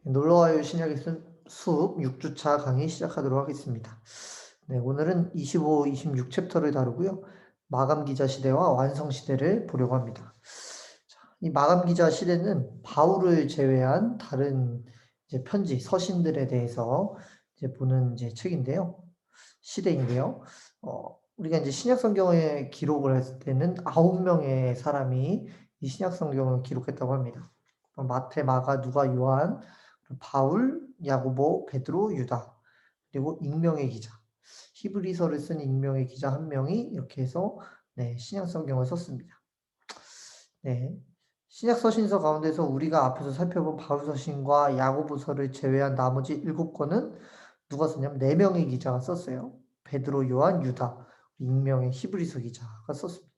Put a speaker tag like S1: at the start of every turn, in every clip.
S1: 놀러와요 신약의 숲 6주차 강의 시작하도록 하겠습니다. 네, 오늘은 25, 26 챕터를 다루고요. 마감 기자 시대와 완성 시대를 보려고 합니다. 자, 이 마감 기자 시대는 바울을 제외한 다른 이제 편지, 서신들에 대해서 이제 보는 이제 책인데요. 시대인데요. 우리가 이제 신약 성경에 기록을 했을 때는 9명의 사람이 이 신약 성경을 기록했다고 합니다. 마태, 마가, 누가, 요한, 바울, 야고보, 베드로, 유다, 그리고 익명의 기자, 히브리서를 쓴 익명의 기자 한 명이 이렇게 해서 네, 신약 성경을 썼습니다. 네. 신약 서신서 가운데서 우리가 앞에서 살펴본 바울 서신과 야고보서를 제외한 나머지 7권은 누가 썼냐면 4명의 기자가 썼어요. 베드로, 요한, 유다, 익명의 히브리서 기자가 썼습니다.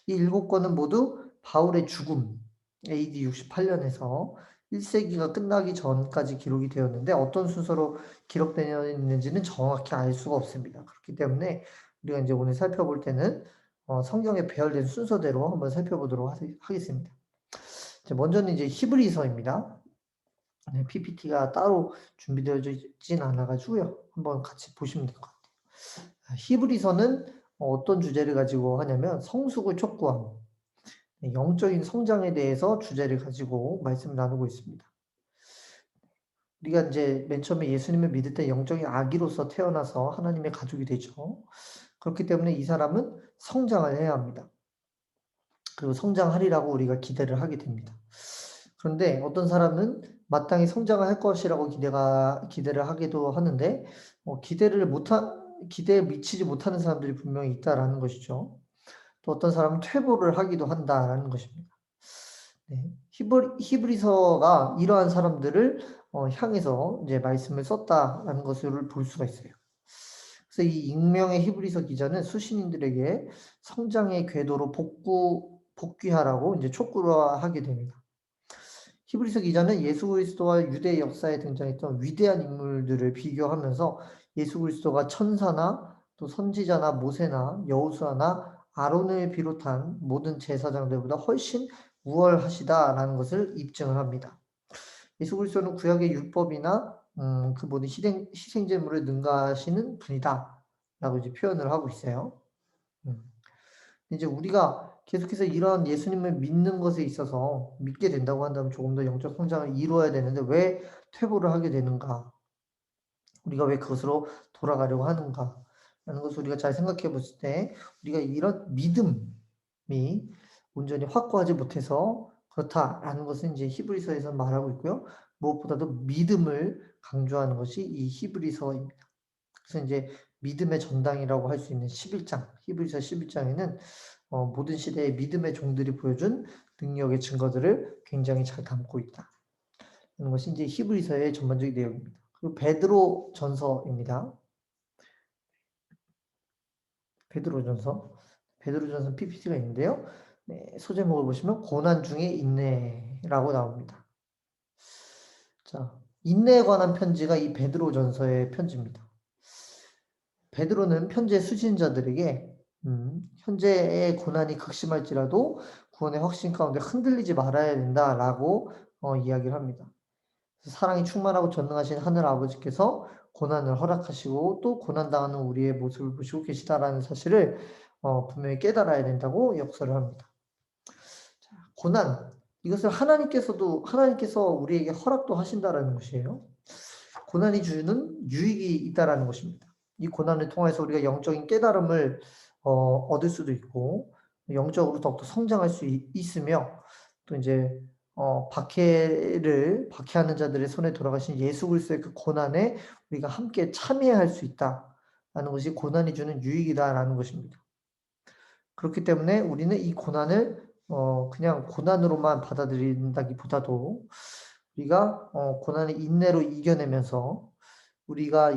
S1: 이 7권은 모두 바울의 죽음, AD 68년에서 1세기가 끝나기 전까지 기록이 되었는데 어떤 순서로 기록되어 있는지는 정확히 알 수가 없습니다. 그렇기 때문에 우리가 이제 오늘 살펴볼 때는 성경에 배열된 순서대로 한번 살펴보도록 하겠습니다. 먼저는 이제 히브리서입니다. 네, PPT가 따로 준비되어져 있진 않아가지고요. 한번 같이 보시면 될 것 같아요. 히브리서는 어떤 주제를 가지고 하냐면 성숙을 촉구함, 네, 영적인 성장에 대해서 주제를 가지고 말씀을 나누고 있습니다. 우리가 이제 맨 처음에 예수님을 믿을 때 영적인 아기로서 태어나서 하나님의 가족이 되죠. 그렇기 때문에 이 사람은 성장을 해야 합니다. 그리고 성장하리라고 우리가 기대를 하게 됩니다. 그런데 어떤 사람은 마땅히 성장을 할 것이라고 기대를 하기도 하는데 기대에 미치지 못하는 사람들이 분명히 있다라는 것이죠. 또 어떤 사람은 퇴보를 하기도 한다라는 것입니다. 네. 히브리서가 이러한 사람들을 향해서 이제 말씀을 썼다라는 것을 볼 수가 있어요. 그래서 이 익명의 히브리서 기자는 수신인들에게 성장의 궤도로 복귀하라고 이제 촉구를 하게 됩니다. 히브리서 기자는 예수 그리스도와 유대 역사에 등장했던 위대한 인물들을 비교하면서 예수 그리스도가 천사나 또 선지자나 모세나 여호수아나 아론을 비롯한 모든 제사장들보다 훨씬 우월하시다라는 것을 입증을 합니다. 예수 그리스도는 구약의 율법이나 그 모든 희생 제물을 능가하시는 분이다라고 이제 표현을 하고 있어요. 음. 이제 우리가 계속해서 이러한 예수님을 믿는 것에 있어서 믿게 된다고 한다면 조금 더 영적 성장을 이루어야 되는데 왜 퇴보를 하게 되는가? 우리가 왜 그것으로 돌아가려고 하는가? 라는 것을 우리가 잘 생각해 봤을 때 우리가 이런 믿음이 온전히 확고하지 못해서 그렇다라는 것은 이제 히브리서에서 말하고 있고요. 무엇보다도 믿음을 강조하는 것이 이 히브리서입니다. 그래서 이제 믿음의 전당이라고 할 수 있는 11장, 히브리서 11장에는 모든 시대의 믿음의 종들이 보여준 능력의 증거들을 굉장히 잘 담고 있다. 하는 것이 이제 히브리서의 전반적인 내용입니다. 그리고 베드로 전서입니다. 베드로전서. 베드로전서 PPT가 있는데요. 네, 소제목을 보시면 고난 중에 인내라고 나옵니다. 자, 인내에 관한 편지가 이 베드로전서의 편지입니다. 베드로는 편지의 수신자들에게 현재의 고난이 극심할지라도 구원의 확신 가운데 흔들리지 말아야 된다라고 이야기를 합니다. 사랑이 충만하고 전능하신 하늘 아버지께서 고난을 허락하시고 또 고난당하는 우리의 모습을 보시고 계시다라는 사실을 분명히 깨달아야 된다고 역설을 합니다. 자, 고난 이것을 하나님께서 우리에게 허락도 하신다라는 것이에요. 고난이 주는 유익이 있다라는 것입니다. 이 고난을 통해서 우리가 영적인 깨달음을 얻을 수도 있고 영적으로 더욱더 성장할 수 있으며 또 이제 박해하는 자들의 손에 돌아가신 예수 그리스도의 그 고난에 우리가 함께 참여할 수 있다라는 것이 고난이 주는 유익이다라는 것입니다. 그렇기 때문에 우리는 이 고난을 그냥 고난으로만 받아들인다기보다도 우리가 고난을 인내로 이겨내면서 우리가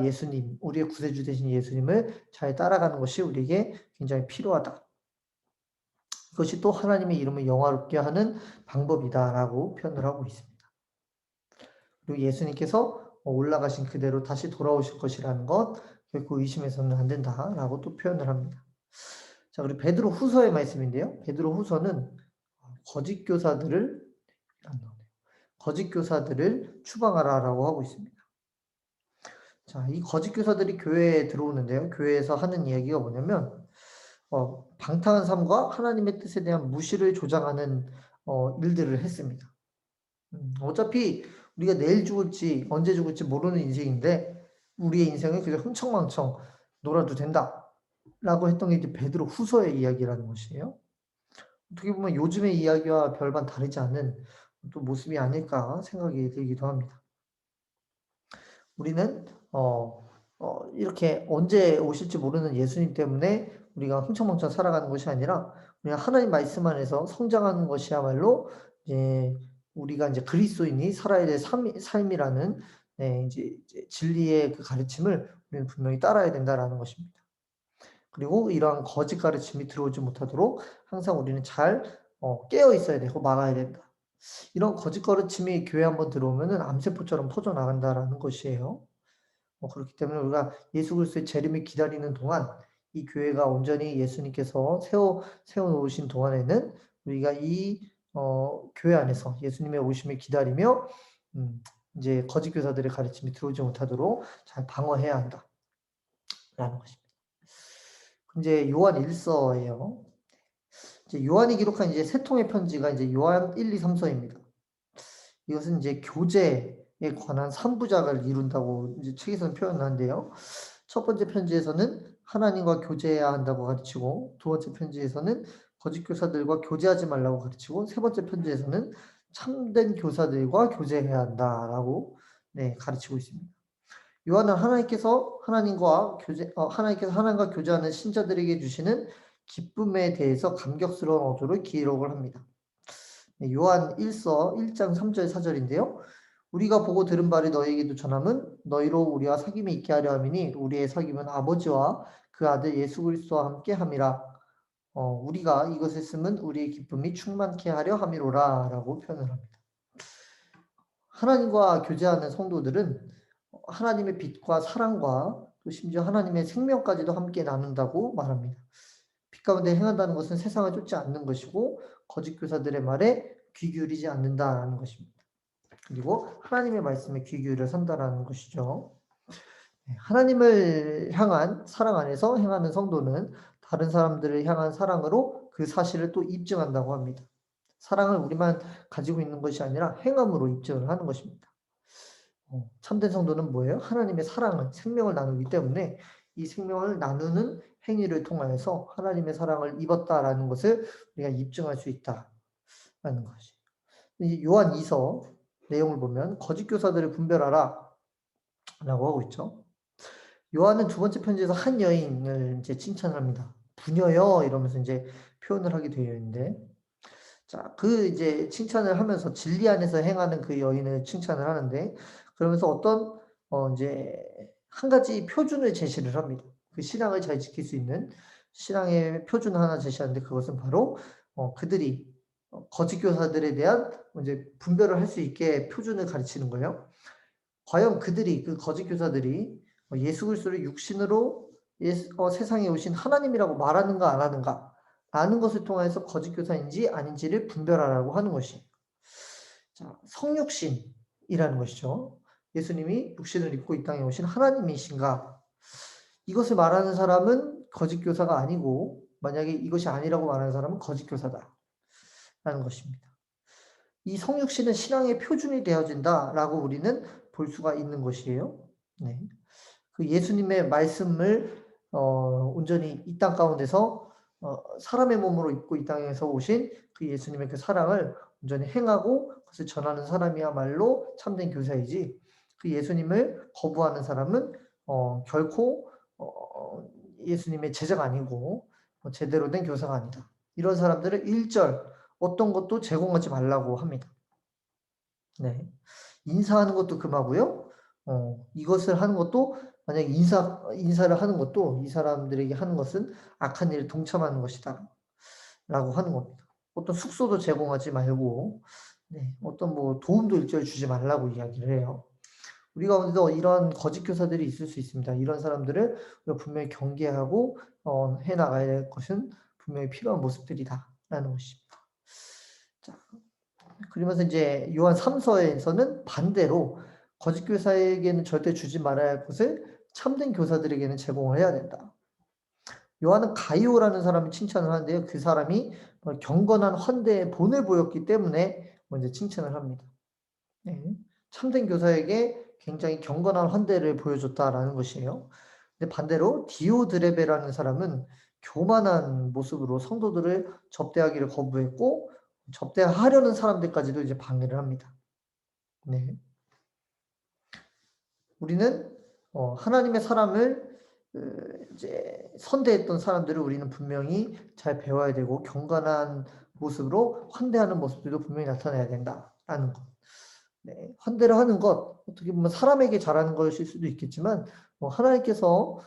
S1: 우리의 구세주 되신 예수님을 잘 따라가는 것이 우리에게 굉장히 필요하다. 이것이 또 하나님의 이름을 영화롭게 하는 방법이다라고 표현을 하고 있습니다. 그리고 예수님께서 올라가신 그대로 다시 돌아오실 것이라는 것 결코 의심해서는 안 된다라고 또 표현을 합니다. 자, 그리고 베드로 후서의 말씀인데요. 베드로 후서는 거짓 교사들을 거짓 교사들을 추방하라라고 하고 있습니다. 자, 이 거짓 교사들이 교회에 들어오는데요. 교회에서 하는 이야기가 뭐냐면 방탕한 삶과 하나님의 뜻에 대한 무시를 조장하는 일들을 했습니다. 어차피 우리가 내일 죽을지 언제 죽을지 모르는 인생인데 우리의 인생은 그저 흥청망청 놀아도 된다라고 했던 게 이제 베드로 후서의 이야기라는 것이에요. 어떻게 보면 요즘의 이야기와 별반 다르지 않은 또 모습이 아닐까 생각이 들기도 합니다. 우리는 이렇게 언제 오실지 모르는 예수님 때문에 우리가 흥청망청 살아가는 것이 아니라 그냥 하나님 말씀 안에서 성장하는 것이야말로 이제 우리가 이제 그리스도인이 살아야 될 삶이라는 네, 이제 진리의 그 가르침을 우리는 분명히 따라야 된다라는 것입니다. 그리고 이러한 거짓 가르침이 들어오지 못하도록 항상 우리는 잘 깨어 있어야 되고 막아야 된다. 이런 거짓 가르침이 교회 한번 들어오면은 암세포처럼 퍼져나간다라는 것이에요. 그렇기 때문에 우리가 예수 그리스도의 재림을 기다리는 동안 이 교회가 온전히 예수님께서 세워 놓으신 동안에는 우리가 이 교회 안에서 예수님의 오심을 기다리며 음 이제 거짓 교사들의 가르침이 들어오지 못하도록 잘 방어해야 한다라는 것입니다. 인제 요한 1서예요. 이제 요한이 기록한 이제 세 통의 편지가 이제 요한 1, 2, 3서입니다. 이것은 이제 교제에 관한 3부작을 이룬다고 이제 책에서는 표현하는데요. 첫 번째 편지에서는 하나님과 교제해야 한다고 가르치고, 두 번째 편지에서는 거짓 교사들과 교제하지 말라고 가르치고, 세 번째 편지에서는 참된 교사들과 교제해야 한다라고 네, 가르치고 있습니다. 요한은 하나님께서 하나님과 교제하는 신자들에게 주시는 기쁨에 대해서 감격스러운 어조를 기록을 합니다. 네, 요한 1서 1장 3절 4절인데요. 우리가 보고 들은 바를 너희에게도 전함은 너희로 우리와 사귐이 있게 하려 함이니 우리의 사귐은 아버지와 그 아들 예수 그리스도와 함께 함이라. 우리가 이것을 쓰면 우리의 기쁨이 충만케 하려 함이로라라고 표현을 합니다. 하나님과 교제하는 성도들은 하나님의 빛과 사랑과 또 심지어 하나님의 생명까지도 함께 나눈다고 말합니다. 빛 가운데 행한다는 것은 세상을 쫓지 않는 것이고 거짓 교사들의 말에 귀 기울이지 않는다라는 것입니다. 그리고 하나님의 말씀에 귀 기울여 산다라는 것이죠. 하나님을 향한 사랑 안에서 행하는 성도는 다른 사람들을 향한 사랑으로 그 사실을 또 입증한다고 합니다. 사랑을 우리만 가지고 있는 것이 아니라 행함으로 입증을 하는 것입니다. 참된 성도는 뭐예요? 하나님의 사랑을, 생명을 나누기 때문에 이 생명을 나누는 행위를 통하여서 하나님의 사랑을 입었다라는 것을 우리가 입증할 수 있다라는 것이. 이 요한 2서 내용을 보면 거짓 교사들을 분별하라 라고 하고 있죠. 요한은 두 번째 편지에서 한 여인을 이제 칭찬을 합니다. 부녀여 이러면서 이제 표현을 하게 되어 있는데 자, 그 이제 칭찬을 하면서 진리 안에서 행하는 그 여인을 칭찬을 하는데 그러면서 어떤 이제 한 가지 표준을 제시를 합니다. 그 신앙을 잘 지킬 수 있는 신앙의 표준을 하나 제시하는데 그것은 바로 그들이 거짓 교사들에 대한 이제 분별을 할 수 있게 표준을 가르치는 거예요. 과연 그들이 그 거짓 교사들이 예수 그리스도를 육신으로 세상에 오신 하나님이라고 말하는가 안 하는가 라는 것을 통해서 거짓 교사인지 아닌지를 분별하라고 하는 것이에요. 자, 성육신이라는 것이죠. 예수님이 육신을 입고 이 땅에 오신 하나님이신가? 이것을 말하는 사람은 거짓 교사가 아니고 만약에 이것이 아니라고 말하는 사람은 거짓 교사다라는 것입니다. 이 성육신은 신앙의 표준이 되어진다라고 우리는 볼 수가 있는 것이에요. 네. 그 예수님의 말씀을 온전히 이 땅 가운데서 사람의 몸으로 입고 이 땅에서 오신 그 예수님의 그 사랑을 온전히 행하고 그것을 전하는 사람이야말로 참된 교사이지 그 예수님을 거부하는 사람은 결코 예수님의 제자가 아니고 제대로 된 교사가 아니다. 이런 사람들은 일절 어떤 것도 제공하지 말라고 합니다. 네. 인사하는 것도 금하고요. 이것을 하는 것도 만약에 인사를 하는 것도 이 사람들에게 하는 것은 악한 일에 동참하는 것이다. 라고 하는 겁니다. 어떤 숙소도 제공하지 말고, 네. 어떤 뭐 도움도 일절 주지 말라고 이야기를 해요. 우리 가운데도 이런 거짓 교사들이 있을 수 있습니다. 이런 사람들을 우리가 분명히 경계하고, 해 나가야 될 것은 분명히 필요한 모습들이다라는 것입니다. 자. 그러면서 이제 요한 3서에서는 반대로 거짓 교사에게는 절대 주지 말아야 할 것을 참된 교사들에게는 제공을 해야 된다. 요한은 가이오라는 사람이 칭찬을 하는데요. 그 사람이 경건한 환대의 본을 보였기 때문에 먼저 칭찬을 합니다. 네. 참된 교사에게 굉장히 경건한 환대를 보여줬다라는 것이에요. 근데 반대로 디오드레베라는 사람은 교만한 모습으로 성도들을 접대하기를 거부했고 접대하려는 사람들까지도 이제 방해를 합니다. 네. 우리는 하나님의 사람을 이제 선대했던 사람들을 우리는 분명히 잘 배워야 되고 경건한 모습으로 환대하는 모습들도 분명히 나타나야 된다라는 것. 네. 환대를 하는 것 어떻게 보면 사람에게 잘하는 것일 수도 있겠지만 하나님께서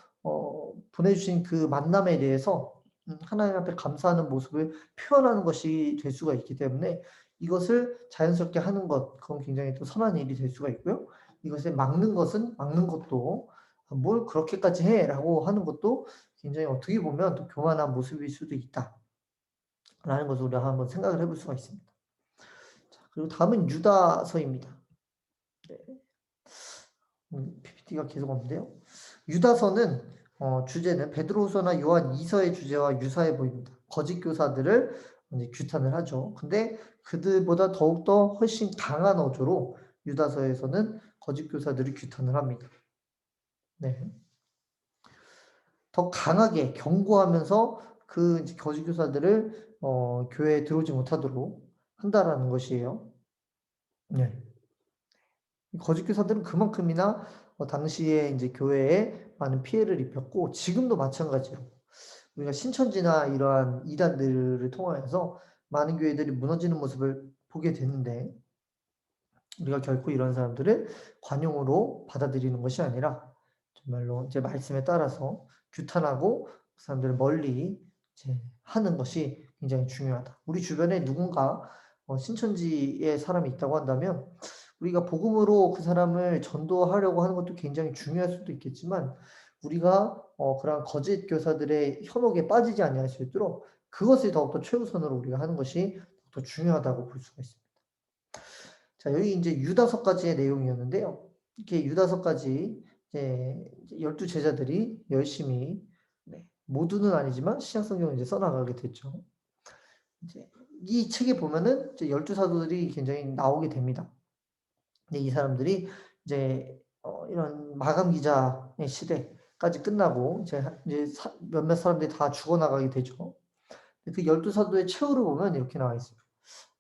S1: 보내주신 그 만남에 대해서 하나님 앞에 감사하는 모습을 표현하는 것이 될 수가 있기 때문에 이것을 자연스럽게 하는 것 그건 굉장히 또 선한 일이 될 수가 있고요. 이것을 막는 것은 막는 것도 '뭘 그렇게까지 해?'라고 하는 것도 굉장히 어떻게 보면 또 교만한 모습일 수도 있다라는 것을 우리가 한번 생각을 해볼 수가 있습니다. 자 그리고 다음은 유다서입니다. 네. PPT가 계속 없는데요. 유다서는 주제는 베드로서나 요한 2서의 주제와 유사해 보입니다. 거짓 교사들을 이제 규탄을 하죠. 근데 그들보다 더욱더 훨씬 강한 어조로 유다서에서는 거짓 교사들을 규탄을 합니다. 네. 더 강하게 경고하면서 그 이제 거짓 교사들을 교회에 들어오지 못하도록 한다라는 것이에요. 네. 거짓 교사들은 그만큼이나 당시에 인제 교회에 많은 피해를 입혔고 지금도 마찬가지로 우리가 신천지나 이러한 이단들을 통하여서 많은 교회들이 무너지는 모습을 보게 되는데 우리가 결코 이런 사람들을 관용으로 받아들이는 것이 아니라 정말로 이제 말씀에 따라서 규탄하고 그 사람들을 멀리 이제 하는 것이 굉장히 중요하다. 우리 주변에 누군가 신천지의 사람이 있다고 한다면 우리가 복음으로 그 사람을 전도하려고 하는 것도 굉장히 중요할 수도 있겠지만 우리가 그러한 거짓 교사들의 현혹에 빠지지 아니할 수 있도록 그것을 더욱더 최우선으로 우리가 하는 것이 더 중요하다고 볼 수가 있습니다. 자 여기 인제 유다서까지의 내용이었는데요. 이렇게 유다서까지 이제 12 제자들이 열심히 네 모두는 아니지만 신약 성경을 이제 써 나가게 됐죠. 이제 이 책에 보면은 이제 12 사도들이 굉장히 나오게 됩니다. 근데 이 사람들이 이제 이런 마감 기자의 시대까지 끝나고 이제 몇몇 사람들이 다 죽어 나가게 되죠. 그 12 사도의 최후를 보면 이렇게 나와 있어요.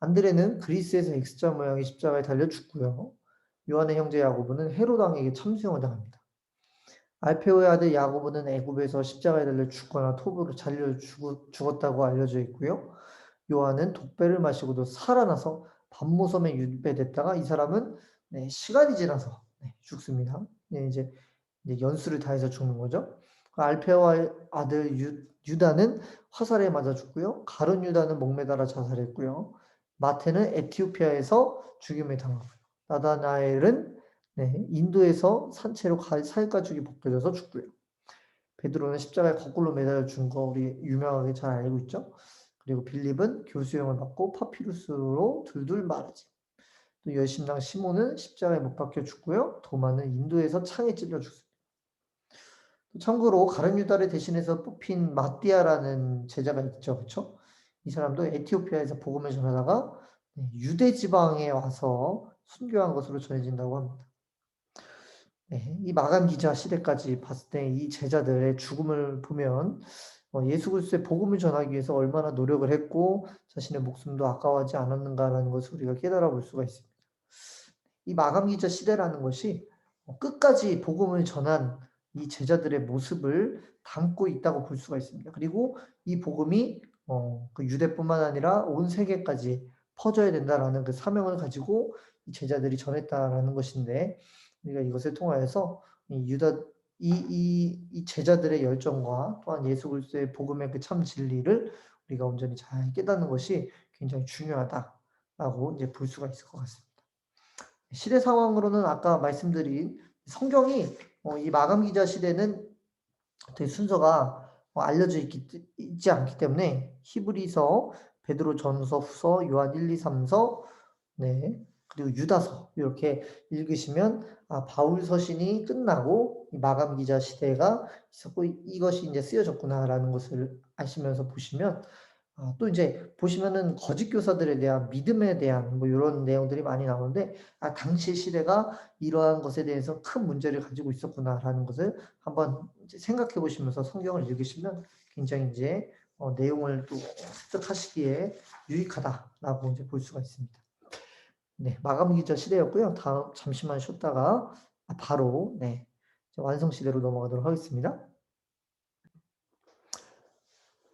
S1: 안드레는 그리스에서 X자 모양의 십자가에 달려 죽고요. 요한의 형제 야고보는 헤롯 왕에게 참수형을 당합니다. 알페오의 아들 야고보는 애굽에서 십자가에 달려 죽거나 톱으로 잘려 죽었다고 알려져 있고요. 요한은 독배를 마시고도 살아나서 반모섬에 유배됐다가 이 사람은 네, 시간이 지나서 네, 죽습니다. 네, 이제 연수를 다해서 죽는 거죠. 알페오의 아들 유다는 화살에 맞아 죽고요. 가룟 유다는 목매달아 자살했고요. 마태는 에티오피아에서 죽임을 당하고요. 나다나엘은 네, 인도에서 산채로 살가죽이 벗겨져서 죽고요. 베드로는 십자가에 거꾸로 매달려 죽은 거 우리 유명하게 잘 알고 있죠. 그리고 빌립은 교수형을 받고 파피루스로 둘둘 말하지. 또 열심당 시몬은 십자가에 못 박혀 죽고요. 도마는 인도에서 창에 찔려 죽습니다. 참고로 가룟 유다를 대신해서 뽑힌 마띠아라는 제자가 있죠. 그쵸? 이 사람도 에티오피아에서 복음을 전하다가 네, 유대 지방에 와서 순교한 것으로 전해진다고 합니다. 네, 이 마감 기자 시대까지 봤을 때 이 제자들의 죽음을 보면 예수 그리스도의 복음을 전하기 위해서 얼마나 노력을 했고 자신의 목숨도 아까워하지 않았는가라는 것을 우리가 깨달아 볼 수가 있습니다. 이 마감 기자 시대라는 것이 끝까지 복음을 전한 이 제자들의 모습을 담고 있다고 볼 수가 있습니다. 그리고 이 복음이 그 유대뿐만 아니라 온 세계까지 퍼져야 된다라는 그 사명을 가지고 이 제자들이 전했다라는 것인데 우리가 이것을 통하여서 이 유다 이 제자들의 열정과 또한 예수 그리스도의 복음의 그 참 진리를 우리가 온전히 잘 깨닫는 것이 굉장히 중요하다라고 이제 볼 수가 있을 것 같습니다. 시대 상황으로는 아까 말씀드린 성경이 이 마감 기자 시대는 되게 순서가 알려져 있지 않기 때문에 히브리서, 베드로전서, 후서, 요한 1, 2, 3서, 네. 그리고 유다서 이렇게 읽으시면 바울 서신이 끝나고 이 마감 기자 시대가 있었고 이것이 이제 쓰여졌구나라는 것을 아시면서 보시면 또 이제 보시면은 거짓 교사들에 대한 믿음에 대한 뭐 요런 내용들이 많이 나오는데 당시 시대가 이러한 것에 대해서 큰 문제를 가지고 있었구나라는 것을 한번 이제 생각해 보시면서 성경을 읽으시면 굉장히 이제 내용을 또 습득하시기에 유익하다라고 이제 볼 수가 있습니다. 네, 마감 기자 시대였고요. 다음 잠시만 쉬었다가 바로 이제 완성 시대로 넘어가도록 하겠습니다.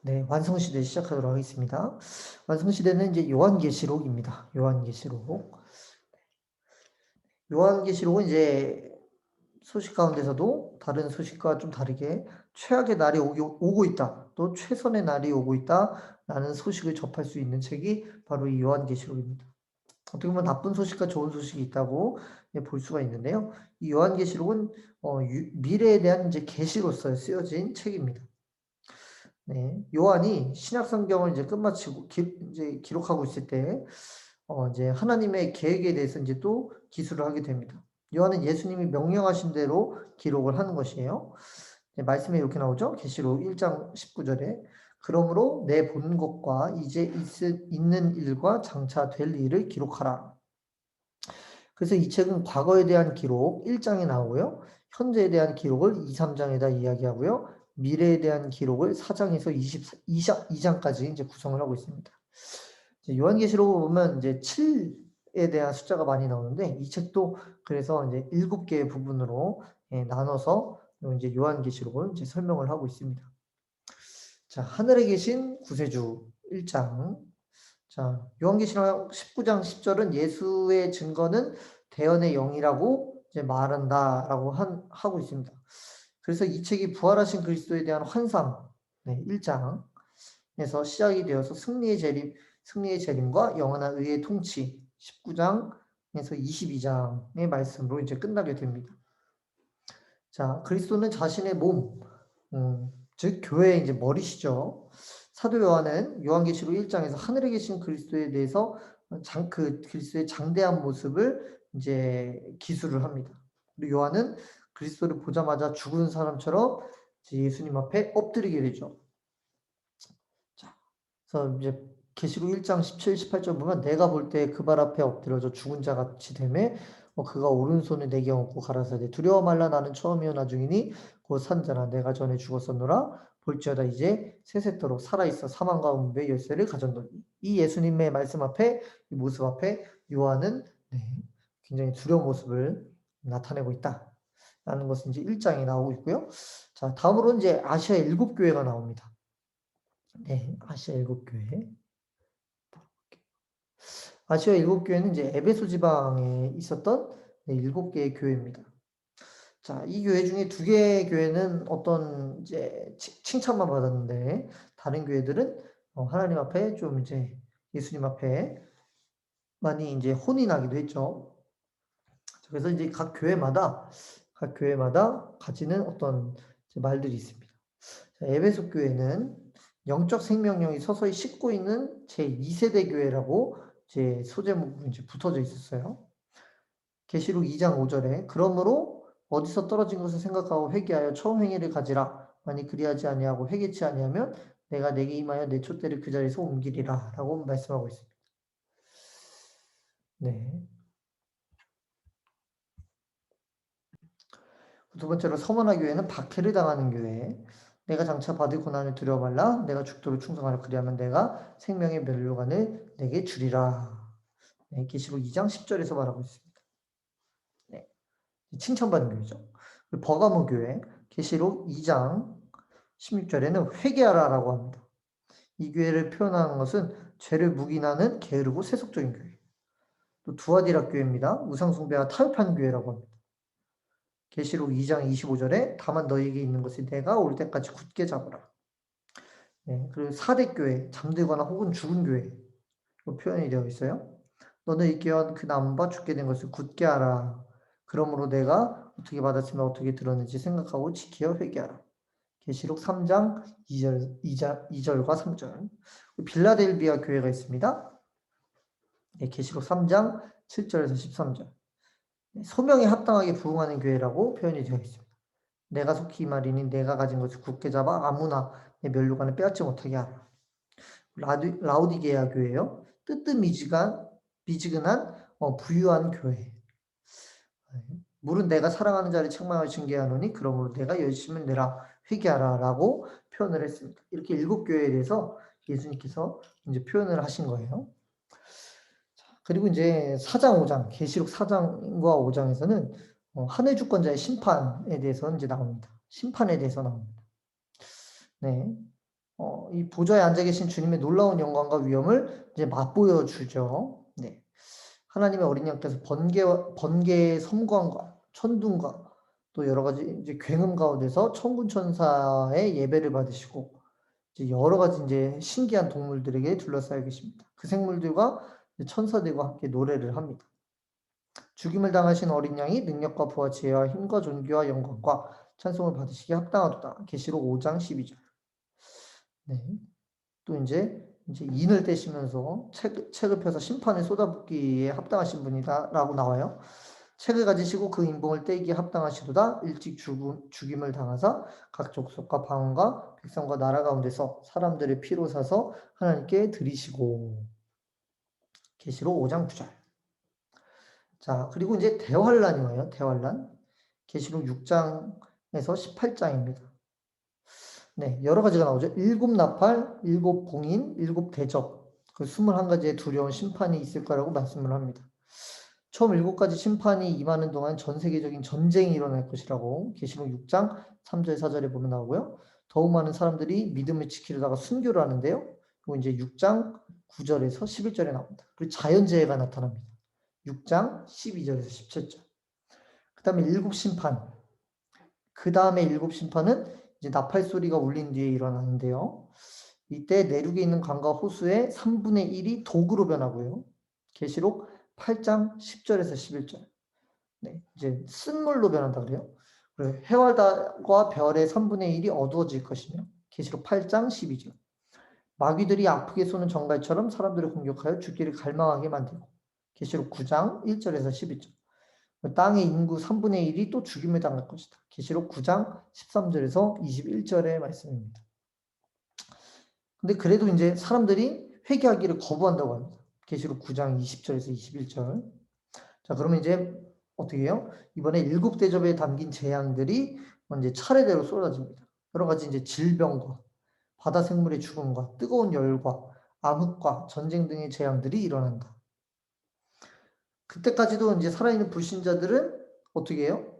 S1: 네, 완성 시대 시작하도록 하겠습니다. 완성 시대는 이제 요한계시록입니다. 요한계시록. 요한계시록은 이제 소식 가운데서도 다른 소식과 좀 다르게 최악의 날이 오고 있다. 또 최선의 날이 오고 있다라는 소식을 접할 수 있는 책이 바로 이 요한계시록입니다. 어떻게 보면 나쁜 소식과 좋은 소식이 있다고 볼 수가 있는데요. 이 요한계시록은 미래에 대한 이제 계시로서 쓰여진 책입니다. 네, 요한이 신약 성경을 이제 끝마치고 이제 기록하고 있을 때 이제 하나님의 계획에 대해서 이제 또 기술을 하게 됩니다. 요한은 예수님이 명령하신 대로 기록을 하는 것이에요. 네, 말씀에 이렇게 나오죠. 계시록 1장 19절에 그러므로 내 본 것과 이제 있는 일과 장차 될 일을 기록하라. 그래서 이 책은 과거에 대한 기록 1장에 나오고요. 현재에 대한 기록을 2, 3장에다 이야기하고요. 미래에 대한 기록을 4장에서 22장까지 이제 구성을 하고 있습니다. 요한계시록을 보면 이제 7에 대한 숫자가 많이 나오는데 이 책도 그래서 이제 7개의 부분으로 나눠서 이제 요한계시록을 이제 설명을 하고 있습니다. 자, 하늘에 계신 구세주 1장. 자, 요한계시록 19장 10절은 예수의 증거는 대언의 영이라고 이제 말한다라고 하고 있습니다. 그래서 이 책이 부활하신 그리스도에 대한 환상, 1장에서 시작이 되어서 승리의 재림과 영원한 의의 통치, 19장에서 22장의 말씀으로 이제 끝나게 됩니다. 자, 그리스도는 자신의 몸, 즉 교회의 이제 머리시죠. 사도 요한은 요한계시록 1장에서 하늘에 계신 그리스도에 대해서 그 그리스도의 장대한 모습을 이제 기술을 합니다. 그리고 요한은 그리스도를 보자마자 죽은 사람처럼 예수님 앞에 엎드리게 되죠. 자, 그래서 이제 계시록 1장 17, 18절 보면 내가 볼 때 그 발 앞에 엎드려져 죽은 자 같이 되매 그가 오른손을 내게 얹고 가라사대 두려워 말라 나는 처음이요 나중이니 곧 산자라 내가 전에 죽었었노라 볼지어다 이제 세세토록 살아있어 사망과 음부의 열쇠를 가졌노니 이 예수님의 말씀 앞에 이 모습 앞에 요한은 굉장히 두려운 모습을 나타내고 있다 라는 것은 이제 1장에 나오고 있고요. 자, 다음으로 이제 아시아 7교회가 나옵니다. 네, 아시아 7교회. 아시아 7교회는 이제 에베소 지방에 있었던 7개의 교회입니다. 자, 이 교회 중에 2개의 교회는 어떤 이제 칭찬만 받았는데 다른 교회들은 하나님 앞에 좀 이제 예수님 앞에 많이 이제 혼이 나기도 했죠. 그래서 이제 각 교회마다 가지는 어떤 말들이 있습니다. 자, 에베소 교회는 영적 생명력이 서서히 식고 있는 제2세대 교회라고 제 소제목으로 이제 붙어져 있었어요. 계시록 2장 5절에 그러므로 어디서 떨어진 것을 생각하고 회개하여 처음 행위를 가지라. 만일 그리하지 아니하고 회개치 아니하면 내가 내게 임하여 내 촛대를 그 자리에서 옮기리라. 라고 말씀하고 있습니다. 네. 두 번째로 서머나 교회는 박해를 당하는 교회. 내가 장차 받을 고난을 두려워 말라. 내가 죽도록 충성하라. 그리하면 내가 생명의 면류관을 내게 주리라. 네, 계시록 2장 10절에서 말하고 있습니다. 네, 칭찬받는 교회죠. 버가모 교회 계시록 2장 16절에는 회개하라라고 합니다. 이 교회를 표현하는 것은 죄를 묵인하는 게으르고 세속적인 교회. 또 두아디라 교회입니다. 우상숭배와 타협한 교회라고 합니다. 계시록 2장 25절에 다만 너에게 있는 것이 내가 올 때까지 굳게 잡으라. 네, 그리고 사대교회, 잠들거나 혹은 죽은 교회 표현이 되어 있어요. 너는 이 깨어 그 나무가 죽게 된 것을 굳게 하라. 그러므로 내가 어떻게 받았으면 어떻게 들었는지 생각하고 지켜 회개하라. 계시록 3장 2절과 3절. 빌라델비아 교회가 있습니다. 네, 계시록 3장 7절에서 13절. 네, 소명에 합당하게 부응하는 교회라고 표현이 되어 있습니다. 내가 속히 말이니 내가 가진 것을 굳게 잡아 아무나 내 면류관을 빼앗지 못하게 하라. 라우디게아 교회요. 미지근한 부유한 교회. 물은 내가 사랑하는 자를 책망을 징계하노니 그러므로 내가 열심을 내라 회개하라라고 표현을 했습니다. 이렇게 7교회에 대해서 예수님께서 이제 표현을 하신 거예요. 그리고 이제 4장, 5장, 계시록 4장과 5장에서는 하늘 주권자의 심판에 대해서 이제 나옵니다. 심판에 대해서 나옵니다. 네. 이 보좌에 앉아 계신 주님의 놀라운 영광과 위엄을 이제 맛보여 주죠. 네. 하나님의 어린 양께서 번개의 섬광과 천둥과 또 여러 가지 이제 굉음 가운데서 천군 천사의 예배를 받으시고 이제 여러 가지 이제 신기한 동물들에게 둘러싸여 계십니다. 그 생물들과 천사들과 함께 노래를 합니다. 죽임을 당하신 어린 양이 능력과 부와 지혜와 힘과 존귀와 영광과 찬송을 받으시기에 합당하도다. 계시록 5장 12절. 네. 또 이제 인을 떼시면서 책을 펴서 심판에 쏟아붓기에 합당하신 분이다라고 나와요. 책을 가지시고 그 인봉을 떼기에 합당하시도다. 일찍 죽임을 당하사 각 족속과 방언과 백성과 나라 가운데서 사람들의 피로 사서 하나님께 드리시고. 계시록 5장 9절. 자, 그리고 이제 대환란이 와요. 대환란. 계시록 6장에서 18장입니다. 네, 여러 가지가 나오죠. 7나팔, 7봉인, 7대접, 그 21가지의 두려운 심판이 있을 거라고 말씀을 합니다. 처음 7가지 심판이 임하는 동안 전 세계적인 전쟁이 일어날 것이라고 계시록 6장 3절 4절에 보면 나오고요. 더욱 많은 사람들이 믿음을 지키려다가 순교를 하는데요. 그리고 이제 6장 9절에서 11절에 나옵니다. 그리고 자연재해가 나타납니다. 6장 12절에서 17절. 그 다음에 7심판. 그 다음에 7심판은 이제 나팔 소리가 울린 뒤에 일어나는데요. 이때 내륙에 있는 강과 호수의 3분의 1이 독으로 변하고요. 계시록 8장 10절에서 11절. 네, 이제 쓴물로 변한다 그래요. 그리고 해와 별의 3분의 1이 어두워질 것이며 계시록 8장 12절. 마귀들이 아프게 쏘는 정갈처럼 사람들을 공격하여 죽기를 갈망하게 만들고 계시록 9장 1절에서 12절. 땅의 인구 3분의 1이 또 죽임을 당할 것이다. 계시록 9장 13절에서 21절의 말씀입니다. 근데 그래도 이제 사람들이 회개하기를 거부한다고 합니다. 계시록 9장 20절에서 21절. 자, 그러면 이제 어떻게 해요? 이번에 7대접에 담긴 재앙들이 이제 차례대로 쏟아집니다. 여러 가지 이제 질병과 바다 생물의 죽음과 뜨거운 열과 암흑과 전쟁 등의 재앙들이 일어난다. 그때까지도 이제 살아있는 불신자들은 어떻게 해요?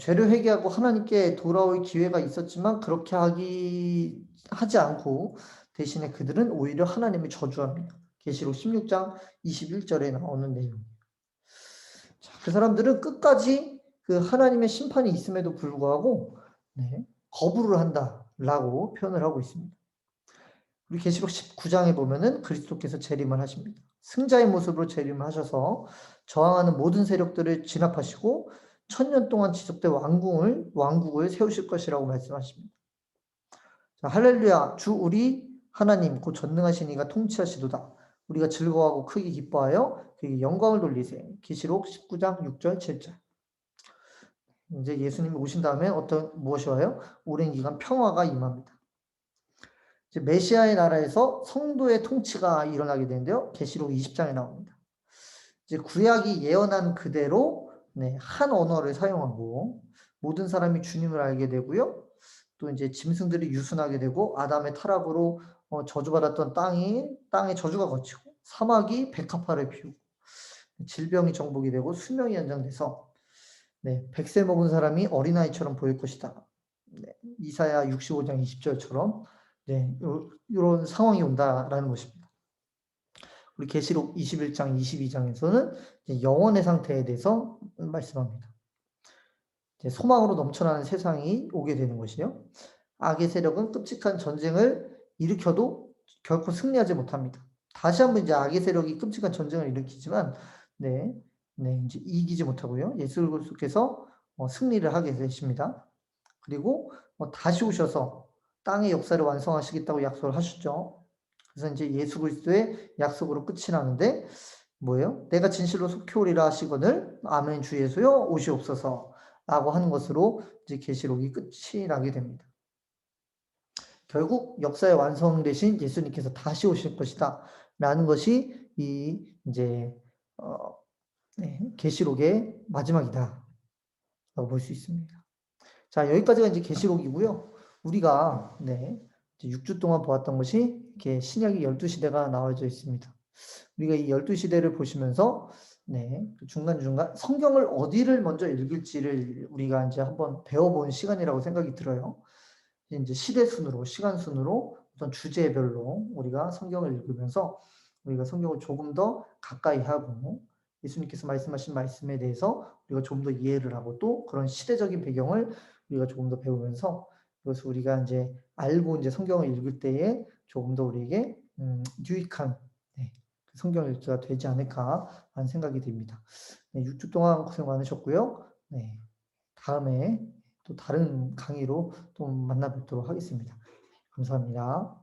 S1: 죄를 회개하고 하나님께 돌아올 기회가 있었지만 그렇게 하지 않고 대신에 그들은 오히려 하나님을 저주합니다. 계시록 16장 21절에 나오는 내용이에요. 그 사람들은 끝까지 그 하나님의 심판이 있음에도 불구하고 거부를 한다라고 표현을 하고 있습니다. 우리 계시록 19장에 보면은 그리스도께서 재림을 하십니다. 승자의 모습으로 재림을 하셔서 저항하는 모든 세력들을 진압하시고 1000년 동안 지속된 왕국을 세우실 것이라고 말씀하십니다. 자, 할렐루야, 주 우리 하나님 곧 전능하신 이가 통치하시도다. 우리가 즐거워하고 크게 기뻐하여 그에게 영광을 돌리세. 계시록 19장 6절 7절. 이제 예수님이 오신 다음에 무엇이 와요? 오랜 기간 평화가 임합니다. 이제 메시아의 나라에서 성도의 통치가 일어나게 되는데요. 계시록 20장에 나옵니다. 이제 구약이 예언한 그대로 한 언어를 사용하고 모든 사람이 주님을 알게 되고요. 또 이제 짐승들이 유순하게 되고 아담의 타락으로 저주받았던 땅에 저주가 거치고 사막이 백합화를 피우고 질병이 정복이 되고 수명이 연장돼서 100세 먹은 사람이 어린아이처럼 보일 것이다. 이사야 65장 20절처럼 이런 상황이 온다라는 것입니다. 우리 계시록 21장 22장에서는 영원의 상태에 대해서 말씀합니다. 소망으로 넘쳐나는 세상이 오게 되는 것이요. 악의 세력은 끔찍한 전쟁을 일으켜도 결코 승리하지 못합니다. 다시 한번 이제 악의 세력이 끔찍한 전쟁을 일으키지만, 이제 이기지 못하고요. 예수 그리스도께서 승리를 하게 되십니다. 그리고 다시 오셔서 땅의 역사를 완성하시겠다고 약속을 하셨죠. 그래서 이제 예수 그리스도의 약속으로 끝이 나는데 뭐예요? 내가 진실로 속히 오리라 하시거늘 아멘 주 예수여 오시옵소서라고 하는 것으로 이제 계시록이 끝이 나게 됩니다. 결국 역사의 완성 대신 예수님께서 다시 오실 것이다라는 것이 이 이제 네, 계시록의 마지막이다라고 볼 수 있습니다. 자, 여기까지가 이제 계시록이고요. 우리가 네, 이제 6주 동안 보았던 것이 이렇게 신약의 12시대가 나와져 있습니다. 우리가 이 12시대를 보시면서 네, 그 중간중간 성경을 어디를 먼저 읽을지를 우리가 이제 한번 배워본 시간이라고 생각이 들어요. 이제 시대 순으로, 시간 순으로 어떤 주제별로 우리가 성경을 읽으면서 우리가 성경을 조금 더 가까이 하고 예수님께서 말씀하신 말씀에 대해서 우리가 좀 더 이해를 하고 또 그런 시대적인 배경을 우리가 조금 더 배우면서 그것을 우리가 이제 알고 이제 성경을 읽을 때에 조금 더 우리에게 유익한 네, 그 성경 읽기가 되지 않을까 하는 생각이 듭니다. 네, 6주 동안 고생 많으셨고요. 네, 다음에 또 다른 강의로 또 만나 뵙도록 하겠습니다. 감사합니다.